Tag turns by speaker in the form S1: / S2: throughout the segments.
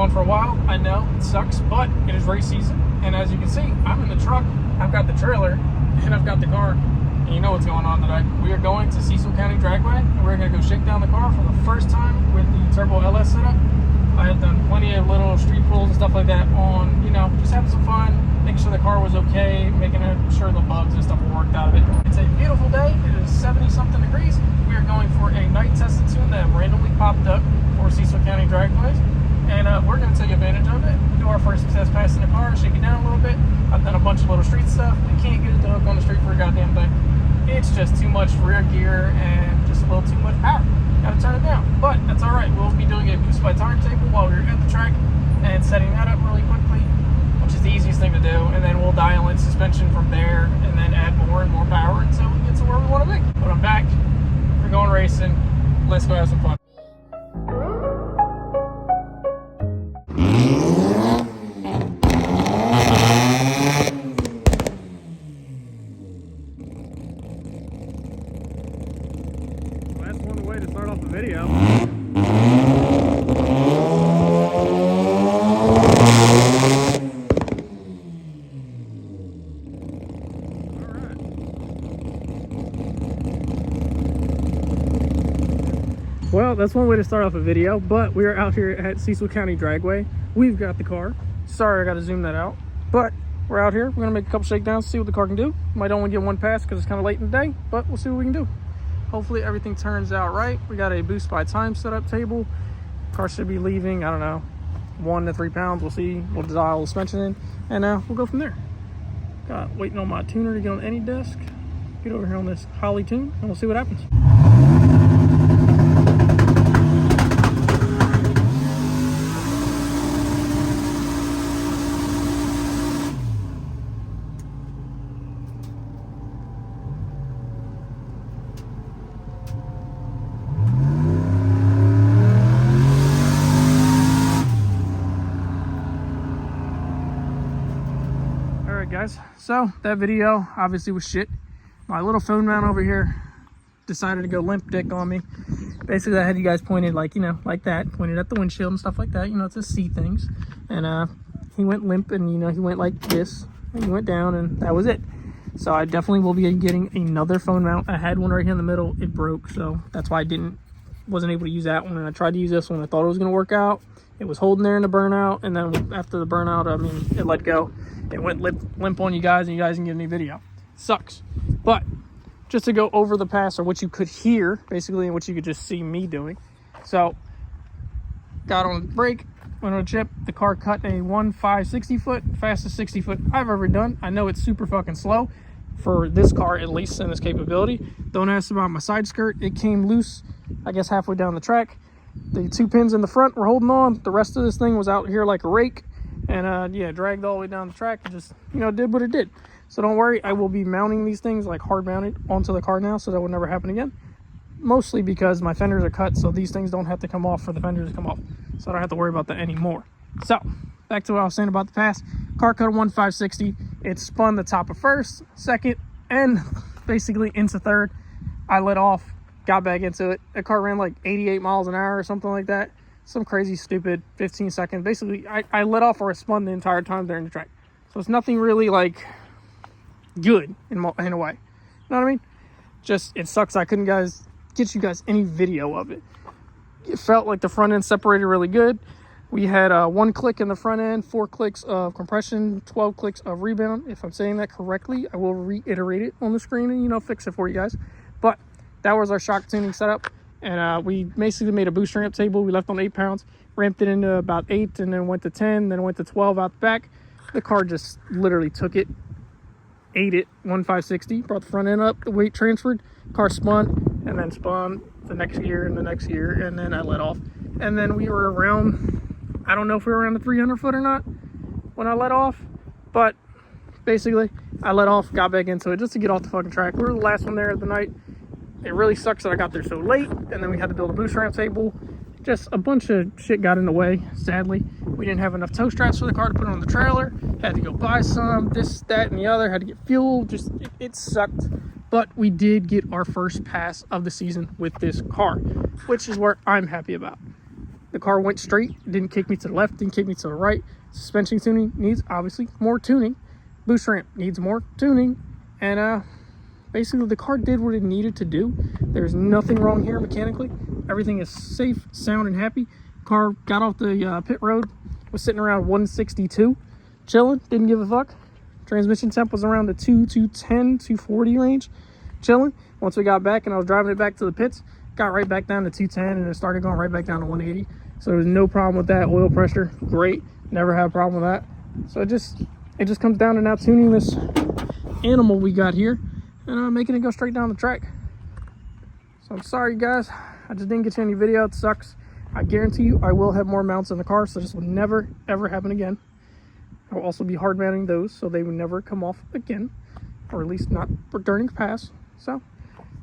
S1: going for a while. I know it sucks, but it is race season. And as you can see, I'm in the truck. I've got the trailer and I've got the car. And you know what's going on today. We are going to Cecil County Dragway and we're going to go shake down the car for the first time with the Turbo LS setup. I had done plenty of little street pulls and stuff like that on, you know, just having some fun, making sure the car was okay, making sure the bugs and stuff were worked out of it. It's a beautiful day. It is 70-something degrees. We are going for a night tested tune that randomly popped up for Cecil County Dragways. And we're going to take advantage of it, do our first test pass in the car, shake it down a little bit. I've done a bunch of little street stuff. We can't get it to hook on the street for a goddamn thing. It's just too much rear gear and just a little too much power. Gotta turn it down, but that's all right. We'll be doing a boost by turntable while we're at the track and setting that up really quickly, which is the easiest thing to do. And then we'll dial in suspension from there and then add more and more power until we get to where we want to be. But I'm back. We're going racing. Let's go have some fun. Way to start off the video. Well, that's one way to start off a video, but we are out here at Cecil County Dragway. We've got the car. Sorry, I got to zoom that out, but we're out here. We're gonna make a couple shakedowns, see what the car can do. Might only get one pass because it's kind of late in the day, but we'll see what we can do. Hopefully everything turns out right. We got a boost by time setup table. Car should be leaving, I don't know, 1 to 3 pounds. We'll see. We'll dial the suspension in and we'll go from there. Got waiting on my tuner to get on any desk. Get over here on this Holly tune and we'll see what happens. Guys, so that video obviously was shit. My little phone mount over here decided to go limp dick on me. Basically I had you guys pointed like, you know, like that, pointed at the windshield and stuff like that, you know, to see things. And he went limp and, you know, he went like this and he went down and that was it. So I definitely will be getting another phone mount. I had one right here in the middle, it broke, so that's why I wasn't able to use that one. And I tried to use this one. I thought it was going to work out. It was holding there in the burnout, and then after the burnout, I mean, it let go. It went limp on you guys, and you guys didn't get any video. Sucks. But just to go over the pass, or what you could hear, basically, and what you could just see me doing. So, got on the brake, went on a chip. The car cut a 1.5 foot, fastest 60 foot I've ever done. I know it's super fucking slow for this car, at least in its capability. Don't ask about my side skirt. It came loose, I guess, halfway down the track. The 2 pins in the front were holding on. The rest of this thing was out here like a rake. And yeah, dragged all the way down the track and just, you know, did what it did. So don't worry, I will be mounting these things like hard mounted onto the car now, so that will never happen again. Mostly because my fenders are cut, so these things don't have to come off for the fenders to come off. So I don't have to worry about that anymore. So, back to what I was saying about the pass. Car cut a 1.560. It spun the top of first, second, and basically into third. I let off, got back into it. The car ran like 88 miles an hour or something like that. Some crazy, stupid 15 seconds. Basically, I let off or I spun the entire time during the track. So it's nothing really like good in a way. You know what I mean? Just, it sucks I couldn't get you guys any video of it. It felt like the front end separated really good. We had 1 click in the front end, 4 clicks of compression, 12 clicks of rebound. If I'm saying that correctly, I will reiterate it on the screen and, you know, fix it for you guys. But that was our shock tuning setup. And we basically made a boost ramp table. We left on 8 pounds, ramped it into about 8, and then went to 10, then went to 12 out the back. The car just literally took it, ate it, 1.560, brought the front end up, the weight transferred, car spun, and then spun the next gear and the next gear, and then I let off. And then we were around, I don't know if we were around the 300 foot or not when I let off, but basically I let off, got back into it just to get off the fucking track. We were the last one there of the night. It really sucks that I got there so late, and then we had to build a boost ramp table. Just a bunch of shit got in the way, sadly. We didn't have enough tow straps for the car to put on the trailer. Had to go buy some, this, that, and the other. Had to get fuel. Just, it sucked. But we did get our first pass of the season with this car, which is what I'm happy about. The car went straight, didn't kick me to the left, didn't kick me to the right. Suspension tuning needs obviously more tuning. Boost ramp needs more tuning. And basically the car did what it needed to do. There's nothing wrong here mechanically. Everything is safe, sound, and happy. Car got off the pit road, was sitting around 162, chilling, didn't give a fuck. Transmission temp was around the 210, 240 range, chilling. Once we got back and I was driving it back to the pits, got right back down to 210 and it started going right back down to 180. So there was no problem with that. Oil pressure, great. Never had a problem with that. So it just comes down to now tuning this animal we got here and making it go straight down the track. So I'm sorry guys, I just didn't get you any video. It sucks. I guarantee you I will have more mounts in the car, so this will never ever happen again. I will also be hard mounting those so they would never come off again, or at least not during pass. So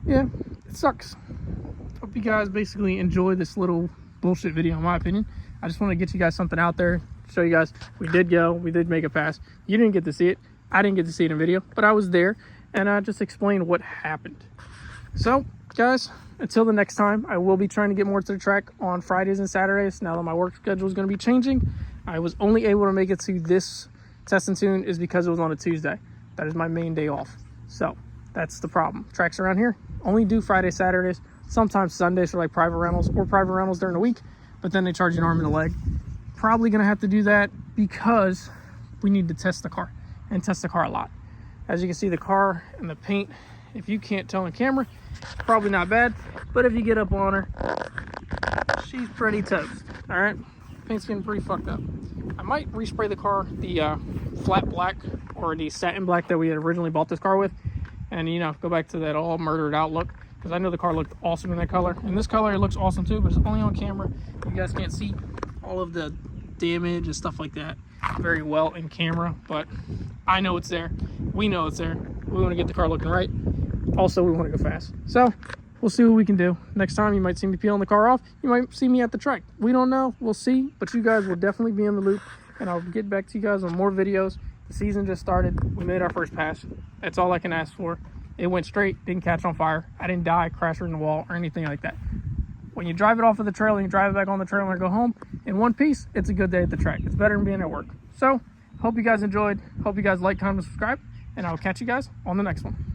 S1: yeah, it sucks. Hope you guys basically enjoy this little bullshit video in my opinion. I just want to get you guys something out there, show you guys we did make a pass. You didn't get to see it, I didn't get to see it in video, but I was there and I just explained what happened. So guys, until the next time, I will be trying to get more to the track on Fridays and Saturdays. Now that my work schedule is going to be changing, I was only able to make it to this test and tune is because it was on a Tuesday. That is my main day off. So that's the problem. Tracks around here only do Fridays, Saturdays, sometimes Sundays for like private rentals or private rentals during the week, but then they charge you an arm and a leg. Probably going to have to do that because we need to test the car and test the car a lot. As you can see, the car and the paint, if you can't tell on camera, probably not bad, but if you get up on her, she's pretty toast. All right, paint's getting pretty fucked up. I might respray the car the flat black or the satin black that we had originally bought this car with, and you know, go back to that all murdered out look, because I know the car looked awesome in that color, and this color it looks awesome too, but it's only on camera. You guys can't see all of the damage and stuff like that very well in camera, but I know it's there. We know it's there. We want to get the car looking right. Also, we want to go fast. So we'll see what we can do. Next time you might see me peeling the car off. You might see me at the track. We don't know. We'll see. But you guys will definitely be in the loop. And I'll get back to you guys on more videos. The season just started. We made our first pass. That's all I can ask for. It went straight. Didn't catch on fire. I didn't die, crash in the wall, or anything like that. When you drive it off of the trailer and you drive it back on the trailer and go home in one piece, it's a good day at the track. It's better than being at work. So hope you guys enjoyed. Hope you guys like, comment, and subscribe. And I will catch you guys on the next one.